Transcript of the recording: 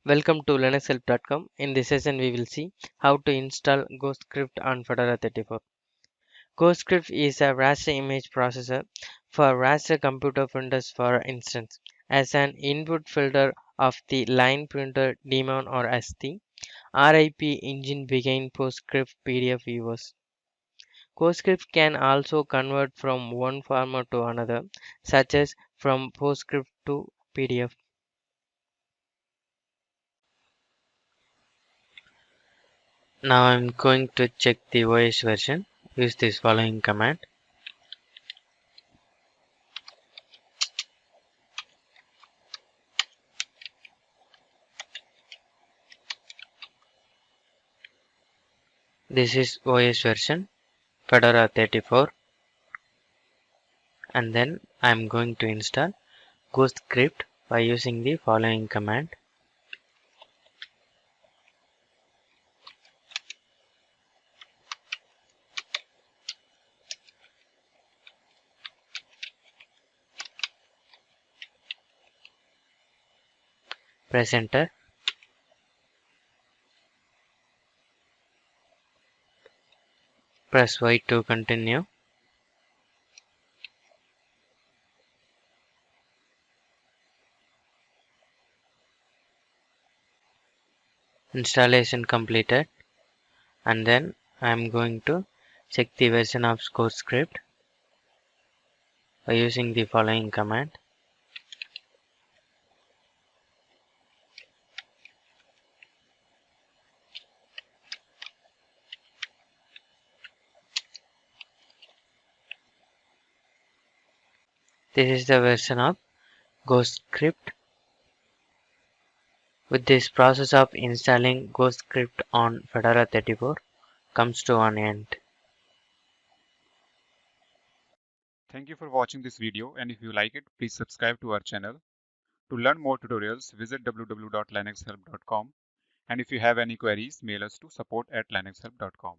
Welcome to linuxhelp.com. In this session, we will see how to install Ghostscript on Fedora 34. Ghostscript is a raster image processor for raster computer printers, for instance, as an input filter of the Line Printer Daemon or ST RIP engine behind PostScript PDF viewers. Ghostscript can also convert from one format to another, such as from PostScript to PDF. Now I'm going to check the OS version. Use this following command. This is OS version Fedora 34, and then I'm going to install Ghostscript by using the following command. Press enter. Press Y to continue. Installation completed, and then I'm going to check the version of Ghostscript by using the following command. This is the version of Ghostscript. With this process of installing Ghostscript on Fedora 34 comes to an end. Thank you for watching this video, and if you like it, please subscribe to our channel. To learn more tutorials, visit www.linuxhelp.com, and if you have any queries, mail us to support@linuxhelp.com.